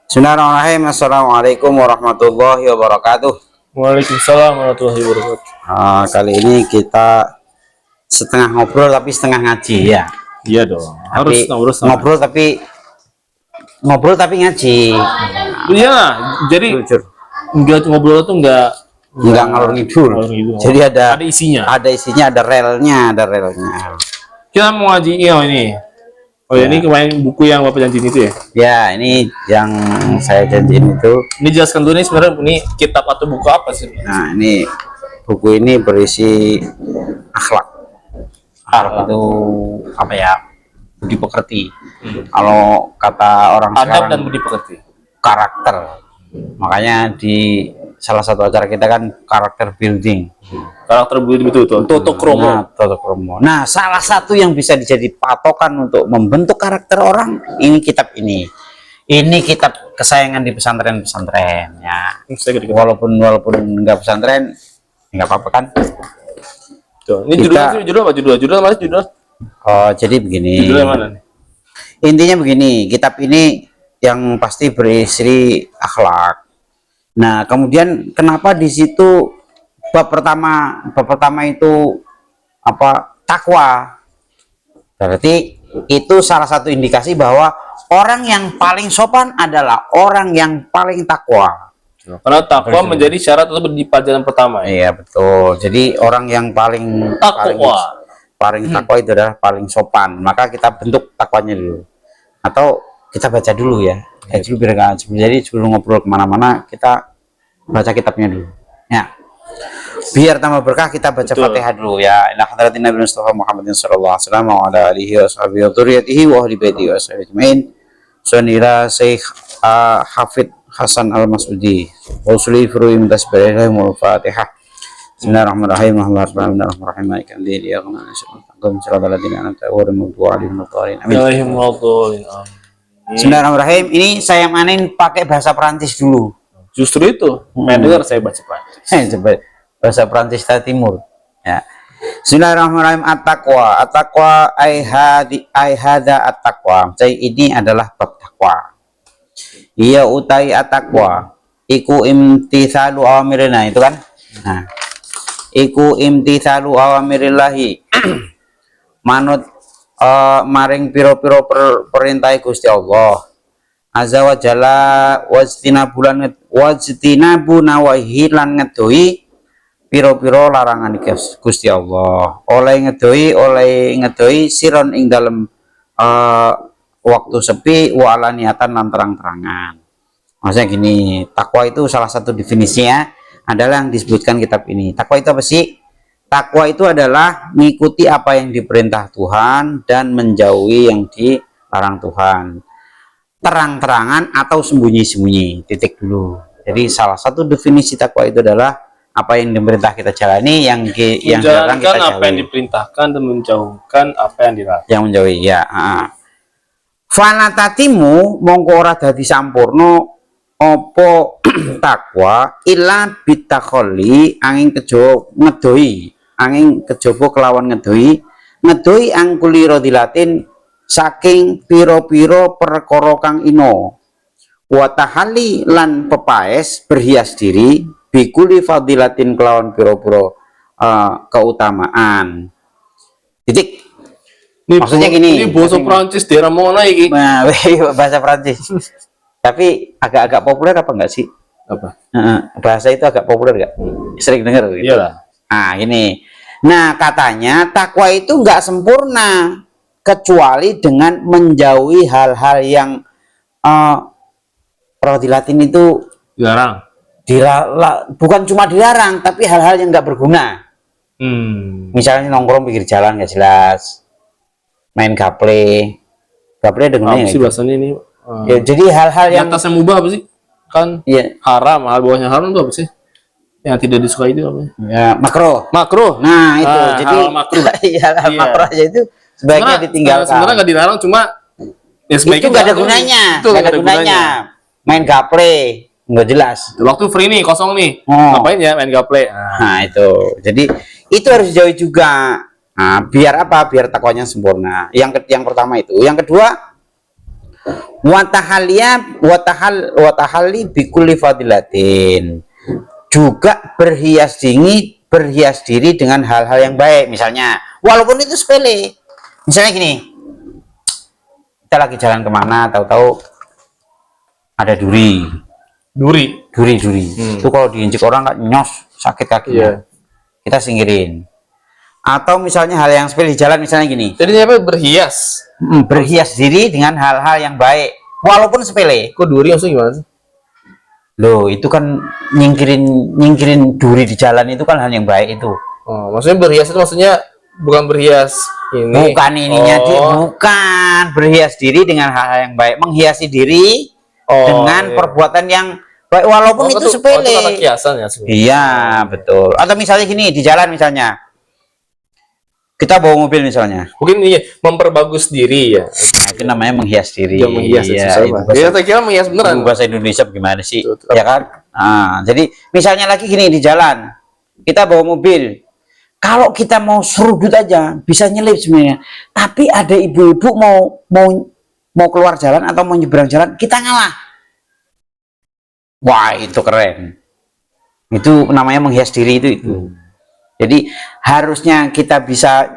Bismillahirrahmanirrahim. Assalamualaikum warahmatullahi wabarakatuh. Waalaikumsalam warahmatullahi wabarakatuh. Kali ini kita setengah ngobrol tapi setengah ngaji ya. Iya dong. Harus ngobrol tapi ngaji. Iya, jadi Jujur. enggak ngobrol tuh enggak Ngalor ngidul. Jadi ada isinya. Ada isinya, ada relnya. Kita mau ngaji ini. Oh ya, ini kemarin buku yang Bapak janjiin itu ya? Ya, ini yang saya janjiin itu. Ini jelaskan dulu nih sebenarnya ini kitab atau buku apa sih? Nah, ini buku ini berisi akhlak. Akhlak itu apa ya? Budi pekerti. Kalau kata orang Adab sekarang, dan budi pekerti. karakter. Makanya di salah satu acara kita kan karakter building. Karakter budi betul. Toto Kromo. Toto Kromo. Nah, salah satu yang bisa dijadi patokan untuk membentuk karakter orang ini kitab ini. Ini kitab kesayangan di pesantren-pesantren ya. Walaupun nggak pesantren nggak apa-apa kan. Tuh, ini judul apa? Judul. Oh, jadi begini. Judulnya mana nih? Intinya begini, kitab ini yang pasti berisi akhlak. Nah, kemudian kenapa di situ bab pertama itu apa? Takwa. Berarti itu salah satu indikasi bahwa orang yang paling sopan adalah orang yang paling takwa. Karena takwa menjadi syarat untuk di pelajaran pertama. Iya, betul. Jadi orang yang paling takwa itu adalah paling sopan. Maka kita bentuk takwanya dulu. Atau kita baca dulu ya. Dulu biar nggak, jadi sebelum ngobrol kemana-mana kita baca kitabnya dulu. Ya. Biar tambah berkah kita baca Fatihah dulu ya. Ila hadratin Nabi Mustafa Muhammadin sallallahu alaihi wasallam wa ala alihi wa sahbihi wa dzurriyyatihi wa ahli baitihi wa sahbihi ajmain. Sunira Syekh Hafid Hasan Al-Mas'udi. Usuli furu'im tasbihillah wal Fatihah. Bismillahirrahmanirrahim. Bismillahirrahmanirrahim. Bismillahirrahmanirrahim. Ini saya mainin pakai bahasa Perancis dulu. Justru itu, dengar saya baca Prancis. Bahasa Perancis Timur. Ya. Bismillahirrahmanirrahim. At-taqwa. At-taqwa hada at-taqwa. Jadi ini adalah bab takwa. Iya utai at-taqwa. Iku imtithalu awamirina itu kan? Nah. Iku imtithalu awamirillahi. Manut maring piro-piro perintah Gusti Allah azza wa jalla wajtinabu nawahi lan ngedoi piro-piro larangan Gusti Allah oleh ngedoi siron ing dalam waktu sepi wa alaniatan lan terang-terangan. Maksudnya gini, takwa itu salah satu definisinya adalah yang disebutkan kitab ini. Takwa itu apa sih? Takwa itu adalah mengikuti apa yang diperintah Tuhan dan menjauhi yang dilarang Tuhan. Terang-terangan atau sembunyi-sembunyi. Titik dulu. Jadi salah satu definisi takwa itu adalah apa yang diperintah kita jalani, yang dilarang kita jauhi. Apa yang diperintahkan dan menjauhkan apa yang dilarang. Yang menjauhi ya. Fanatatimu mongko ora dadi sampurno opo takwa ila bitakholli angin kejo ngedoi. Angin kejaba kelawan ngedoi angkuli rodilatin saking piro-piro perkara kang ino wa tahali lan pepaes berhias diri bikuli fadilatin kelawan piro-piro keutamaan. Titik. Maksudnya gini, ini bahasa Prancis daerah mana iki? Nah, bahasa Prancis. Tapi agak-agak populer apa enggak sih? Apa? Bahasa itu agak populer enggak? Sering dengar gitu. Iyalah. Ini. Nah, katanya takwa itu enggak sempurna kecuali dengan menjauhi hal-hal yang rodilatin itu dilarang. Bukan cuma dilarang, tapi hal-hal yang enggak berguna. Misalnya nongkrong pinggir jalan enggak jelas. Main gaple dengannya. Apa sih bahasanya ini? Ya, jadi hal-hal yang atasnya mubah apa sih? Kan haram, hal bawahnya haram itu apa sih? Yang tidak disukai itu apa? Ya, makro. Nah, itu. Jadi makro. Makro aja itu sebaiknya ditinggalkan. Sebenarnya nggak dilarang, cuma ya itu nggak ada gunanya. Nggak ada gunanya. Main gaple nggak jelas. Waktu free nih, kosong nih. Ngapain ya main gaple? Nah, itu. Jadi itu harus dijauhi juga. Nah, biar apa? Biar takwanya sempurna. Yang pertama itu. Yang kedua, Watahali bikulli fadilatin. Juga berhias diri dengan hal-hal yang baik. Misalnya, walaupun itu sepele. Misalnya gini, kita lagi jalan kemana, tahu-tahu ada duri. Itu kalau diinjek orang nggak nyos, sakit kakinya. Kita singkirin. Atau misalnya hal yang sepele di jalan, misalnya gini. Jadi apa berhias? Berhias diri dengan hal-hal yang baik, walaupun sepele. Kok duri maksudnya gimana sih? Loh, itu kan nyingkirin duri di jalan itu kan hal yang baik itu. Oh, maksudnya berhias itu maksudnya bukan berhias ini. Bukan ininya bukan berhias diri dengan hal-hal yang baik, menghiasi diri dengan perbuatan yang baik walaupun itu sepele. Itu kiasan ya sebenarnya. Iya, betul. Atau misalnya gini, di jalan misalnya. Kita bawa mobil misalnya. Mungkin iya memperbagus diri ya. Nah, itu namanya menghias diri. Ya, menghias iya, ya, saya kira menghias beneran. Bahasa Indonesia gimana sih? Betul. Ya kan? Nah, jadi misalnya lagi gini di jalan, kita bawa mobil. Kalau kita mau serudut aja, bisa nyelip sebenarnya. Tapi ada ibu-ibu mau keluar jalan atau mau nyebrang jalan, kita ngalah. Wah, itu keren. Itu namanya menghias diri itu. Jadi harusnya kita bisa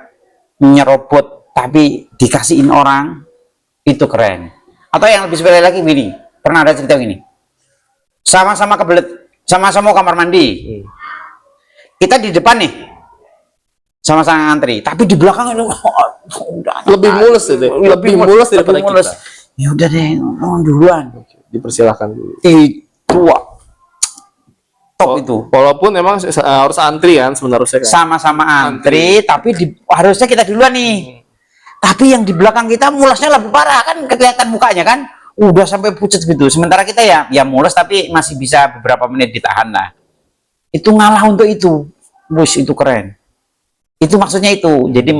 nyerobot tapi dikasihin orang, itu keren. Atau yang lebih sepele lagi gini, pernah ada cerita gini, sama-sama kebelet, sama-sama mau kamar mandi, kita di depan nih, sama-sama ngantri, tapi di belakang itu lebih mulus itu, lebih mulus daripada kita. Ya udah deh, duluan. Dipersilahkan dulu. Itu top itu. Walaupun memang harus antri kan sebenarnya kan. Sama-sama antri, tapi harusnya kita duluan nih. Tapi yang di belakang kita mulasnya lebih parah kan, kelihatan mukanya kan, udah sampai pucat gitu. Sementara kita ya mulas tapi masih bisa beberapa menit ditahan lah. Itu ngalah untuk itu. Bus itu keren. Itu maksudnya itu. Jadi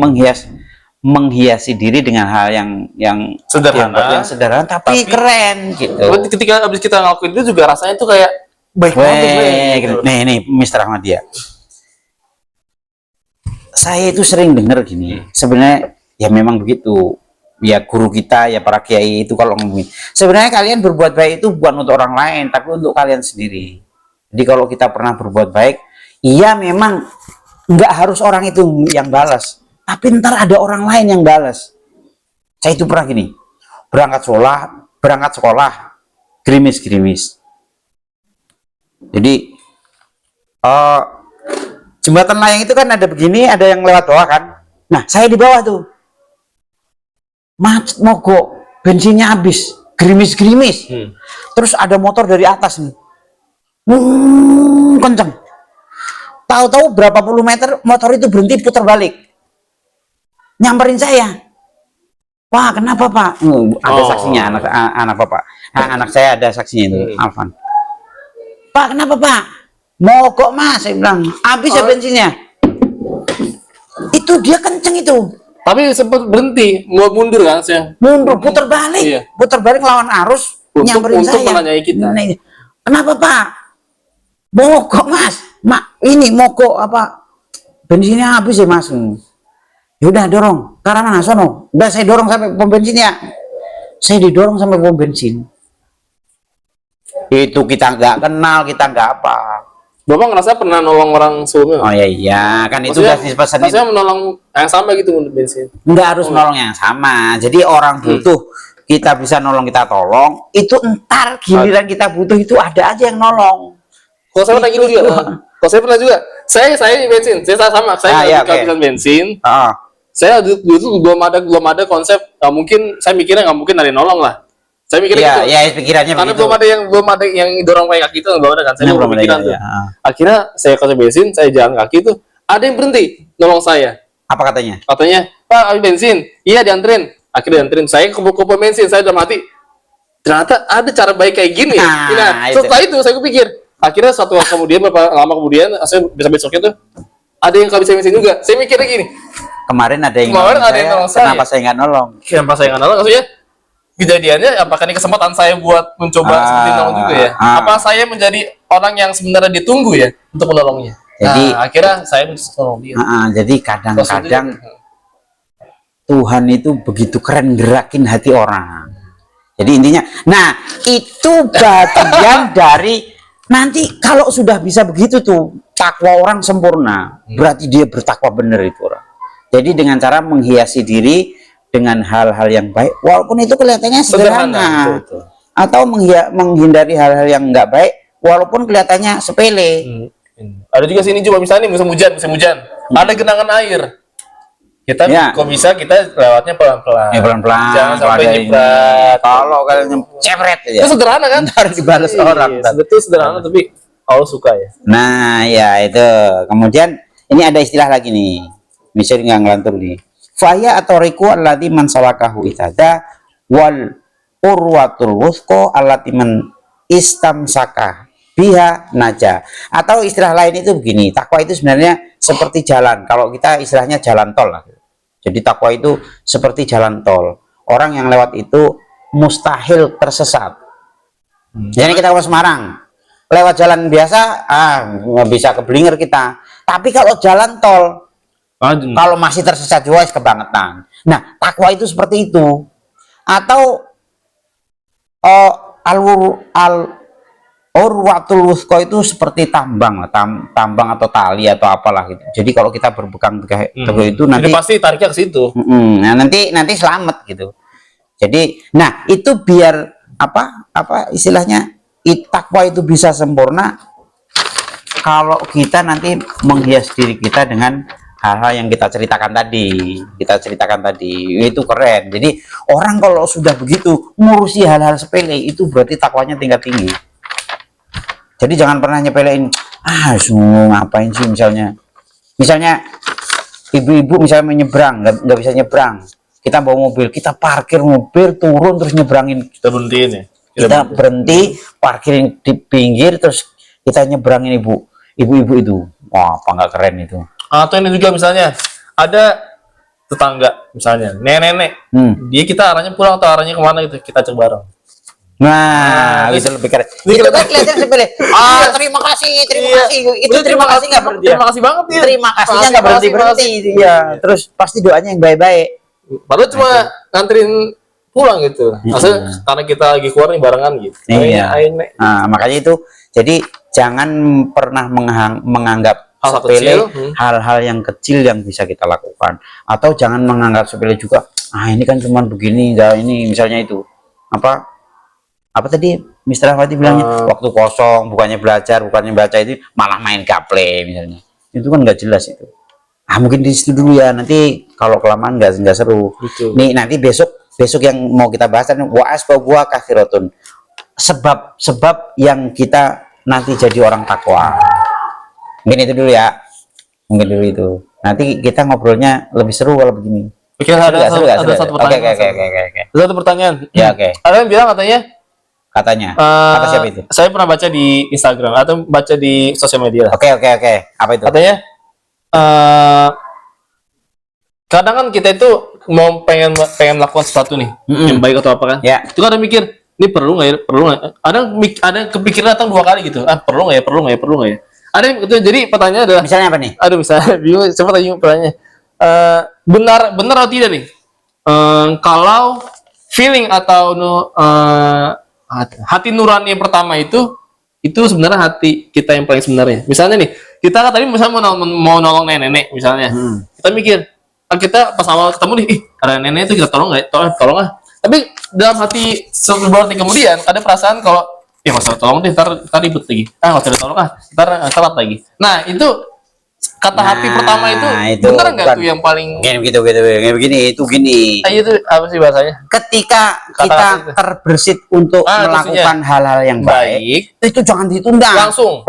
menghiasi diri dengan hal yang sederhana tapi keren gitu. Ketika habis kita ngelakuin itu juga rasanya tuh kayak baik banget. Gitu. Nih, Mr. Ahmadiyah. Saya itu sering dengar gini. Sebenarnya ya memang begitu. Ya guru kita, ya para kiai itu kalau ngomongin. Sebenarnya kalian berbuat baik itu bukan untuk orang lain, tapi untuk kalian sendiri. Jadi kalau kita pernah berbuat baik, iya memang nggak harus orang itu yang balas. Tapi ntar ada orang lain yang balas. Saya itu pernah gini. Berangkat sekolah, gerimis. Jadi jembatan layang itu kan ada begini, ada yang lewat bawah kan. Nah, saya di bawah tuh. Mogok, bensinnya habis, gerimis. Terus ada motor dari atas nih. Kenceng. Tahu-tahu berapa puluh meter motor itu berhenti putar balik. Nyamperin saya. Pak, kenapa Pak? Ada saksinya anak Bapak. Anak saya ada saksinya itu, Alvan. Pak, kenapa Pak? Mogok Mas, saya bilang. Habis ya bensinnya. Itu dia kenceng itu. Tapi sempat berhenti, mau mundur kan saya. Mundur, putar balik. Iya. Putar balik lawan arus, nyamperin saya. Untuk menanyai kita. Kenapa Pak? Mogok Mas. Ini mogok apa? Bensinnya habis ya Mas. Ya udah dorong. Ke arah mana sono? Udah saya dorong sampai pom bensinnya. Saya didorong sampai pom bensin. Itu kita nggak kenal, kita nggak apa. Bapak ngerasa pernah nolong orang sebelumnya? Oh iya, kan itu udah dipesan. Maksudnya menolong yang sama gitu untuk bensin? Nggak harus menolong yang sama. Jadi orang butuh, kita bisa nolong, kita tolong. Itu entar giliran kita butuh itu ada aja yang nolong. Kalau saya pernah gitu juga. Kalau saya pernah juga. Saya di bensin, saya sama. Saya kehabisan bensin. Saya dulu belum ada konsep. Mungkin saya mikirnya nggak mungkin ada yang nolong lah. Saya mikirnya gitu. Ya, pikirannya karena begitu. belum ada yang dorong pakai kaki itu belum ada kan. Saya belum pikiran tuh. Akhirnya saya kasih bensin, saya jalan kaki tuh ada yang berhenti nolong saya. Apa katanya? Katanya, Pak, habis bensin. Iya, dianterin. Akhirnya dianterin. Saya ke bensin, saya udah mati. Ternyata ada cara baik kayak gini. Nah, setelah itu saya pikir. Akhirnya satu waktu kemudian, beberapa lama kemudian, saya besoknya tuh ada yang kehabisan bensin juga. Saya mikirnya gini. Kemarin ada yang nolong saya. Kenapa saya nggak nolong? Kenapa saya nggak nolong? Maksudnya kejadiannya apakah ini kesempatan saya buat mencoba seperti nolong juga ya? Apa saya menjadi orang yang sebenarnya ditunggu ya untuk menolongnya? Jadi akhirnya saya menolong dia. Jadi kadang-kadang Tuhan itu begitu keren gerakin hati orang. Jadi intinya, nah itu bagian dari nanti kalau sudah bisa begitu tuh takwa orang sempurna, berarti dia bertakwa bener itu orang. Jadi dengan cara menghiasi diri dengan hal-hal yang baik, walaupun itu kelihatannya sederhana, betul. atau menghindari hal-hal yang nggak baik, walaupun kelihatannya sepele. Ada juga sini coba misalnya musim hujan, ada genangan air. Kita kok bisa kita lewatnya pelan-pelan. Ya pelan-pelan. Jangan sampai nyebrat. Kalau kalian cepret aja. Itu sederhana kan? Harus dibalas orang. Betul sederhana tapi Allah suka ya. Nah, ya itu. Kemudian ini ada istilah lagi nih. Misalnya nggak ngelantur nih. Faya atau riku allati man salakahu itada wal urwatul wuthqa allati man istamsaka biha naja. Atau istilah lain itu begini, takwa itu sebenarnya seperti jalan. Kalau kita istilahnya jalan tol lah. Jadi takwa itu seperti jalan tol. Orang yang lewat itu mustahil tersesat. Jadi kita ke Semarang, lewat jalan biasa, nggak bisa keblinger kita. Tapi kalau jalan tol, kalau masih tersesat juga kebangetan. Nah, takwa itu seperti itu. Atau urwatul wuthqa itu seperti tambang atau tali atau apalah gitu. Jadi kalau kita berpegang teguh itu nanti jadi pasti tariknya ke situ. Nah, nanti selamat gitu. Jadi, nah itu biar apa istilahnya takwa itu bisa sempurna kalau kita nanti menghias diri kita dengan hal-hal yang kita ceritakan tadi. Itu keren. Jadi orang kalau sudah begitu ngurusi hal-hal sepele itu berarti takwanya tingkat tinggi. Jadi jangan pernah nyepelein, ngapain sih misalnya ibu-ibu misalnya menyeberang, nggak bisa nyebrang, kita bawa mobil, kita parkir mobil, turun terus nyebrangin, kita berhentiin ya, kita berhenti, parkirin di pinggir, terus kita nyebrangin ibu-ibu itu, wah apa nggak keren itu. Atau ini juga misalnya ada tetangga misalnya nenek-nenek, dia kita arahnya pulang atau arahnya kemana gitu, kita cek bareng. Nah, itu lebih keren. Itu kan kelihatan sepele. Terima kasih. Itu terima kasih nggak berhenti. Terima kasih banget ya. Terima kasihnya nggak berhenti. Iya. Terus pasti doanya yang baik-baik. Padahal cuma nganterin pulang gitu. Maksudnya karena kita lagi keluar nih barengan gitu. Iya. Nah, makanya itu. Jadi jangan pernah menganggap sepele hal-hal yang kecil yang bisa kita lakukan. Atau jangan menganggap sepele juga. Ini kan cuma begini, ini misalnya itu apa tadi Mr. Afati bilangnya waktu kosong bukannya baca itu malah main gaple misalnya, itu kan nggak jelas itu. Mungkin di situ dulu ya, nanti kalau kelamaan nggak seru. Betul. Nih nanti besok yang mau kita bahas wa'as bahwa kafiratun, sebab yang kita nanti jadi orang takwa. Mungkin itu dulu ya, nanti kita ngobrolnya lebih seru kalau begini. Oke, ada satu pertanyaan. Oke. Satu pertanyaan. Ya, oke. Ada yang bilang kata siapa itu? Saya pernah baca di Instagram atau baca di sosial media. Oke. Apa itu? Katanya kadang kan kita itu mau pengen melakukan sesuatu nih, yang baik atau apa kan? Ya. Itu kadang mikir, ini perlu nggak ya? Ada kepikiran datang 2 kali gitu. Perlu nggak ya? Ada yang gitu. Jadi pertanyaannya adalah, misalnya apa nih? Aduh, misalnya bingung. Siapa tanya pertanyaannya? Benar atau tidak nih? Kalau feeling atau hati nurani yang pertama itu sebenarnya hati kita yang paling sebenarnya. Misalnya nih, kita kan tadi misalnya mau nolong nenek misalnya. Kita mikir, kita pas awal ketemu nih, ada nenek itu kita tolong nggak? Tolong lah. Tapi dalam hati beberapa hari kemudian ada perasaan kalau ya nggak usah tolong deh, ntar ribut lagi. Nggak usah tolong ntar telat lagi. Nah itu kata hati pertama itu benar nggak tuh yang paling begini itu gini. Itu apa sih bahasanya? Ketika kita terbersit untuk melakukan hal-hal yang baik, itu jangan ditunda. Langsung.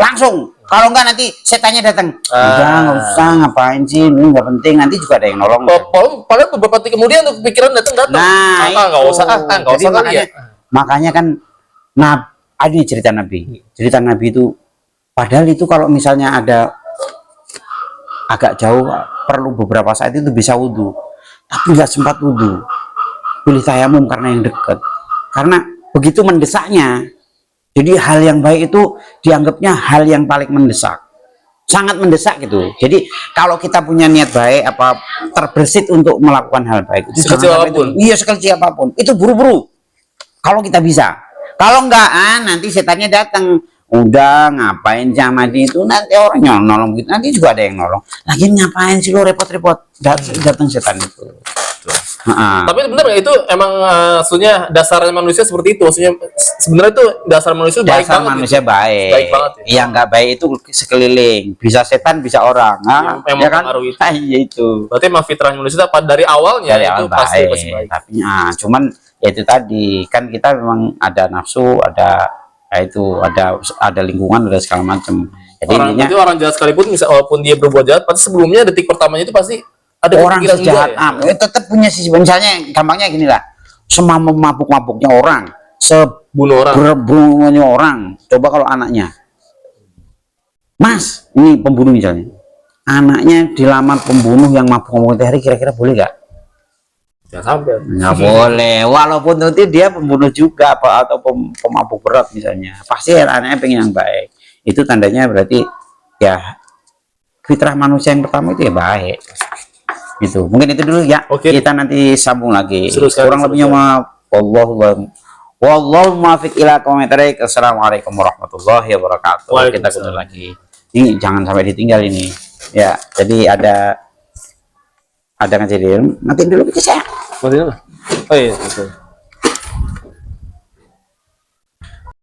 Kalau enggak nanti setannya datang. Udah nggak usah, ngapain sih? Ini nggak penting. Nanti juga ada yang nolong. Padahal beberapa detik kemudian tuh pikiran datang. Nah, nggak usah kali ya. Makanya kan, ada cerita Nabi. Cerita Nabi itu, padahal itu kalau misalnya ada agak jauh perlu beberapa saat itu bisa wudhu, tapi nggak sempat wudhu, pilih tayamum karena yang dekat, karena begitu mendesaknya. Jadi hal yang baik itu dianggapnya hal yang paling mendesak, sangat mendesak gitu. Jadi kalau kita punya niat baik, terbersit untuk melakukan hal baik itu sekecil apapun, sekecil apapun itu buru-buru. Kalau kita bisa. Kalau enggak, nanti setannya datang. Udah ngapain sama dia itu, nanti orang yang nolong gitu, nanti juga ada yang nolong. Lagi ngapain sih lo repot-repot? Datang setan itu. Tapi benar nggak itu emang maksudnya dasar manusia seperti itu? Maksudnya sebenarnya itu dasar manusia baik Dasar banget manusia gitu. baik. Baik banget ya. Yang nggak baik itu sekeliling. Bisa setan, bisa orang. Yang Ya kan? mempengaruhi itu. Iya itu. Berarti emang fitrah manusia apa dari awalnya Dari itu awal pasti baik. baik. Tapi cuman ya itu tadi kan kita memang ada nafsu, ada itu ada lingkungan, ada segala macam. Jadi intinya Orang jahat sekalipun, walaupun dia berbuat jahat, pasti sebelumnya detik pertamanya itu pasti ada orang kepikiran sejahat enggak ya? tetap punya sisi, misalnya gampangnya gini lah, semabuk-mabuknya orang, Bunuh orang. seberbunuhnya orang, coba kalau anaknya, Mas ini pembunuh misalnya, anaknya dilamar pembunuh yang mabuk-mabuk hari, kira-kira boleh gak? Jangan sampai. Nggak boleh, walaupun nanti dia pembunuh juga atau pemabuk berat misalnya, pasti anaknya pengen yang baik. Itu tandanya berarti ya fitrah manusia yang pertama itu ya baik. Gitu. Mungkin itu dulu ya. Oke. Kita nanti sambung lagi. Seru sekali, Kurang seru lebihnya sekali. maaf. Wallahu muwaffiq ila aqwamit thoriq. Assalamualaikum warahmatullahi wabarakatuh. Kita ketemu lagi. Ini jangan sampai ditinggal ini. Ya, jadi ada kejadian. Matiin dulu bisa. Matiin apa? Oh iya, betul.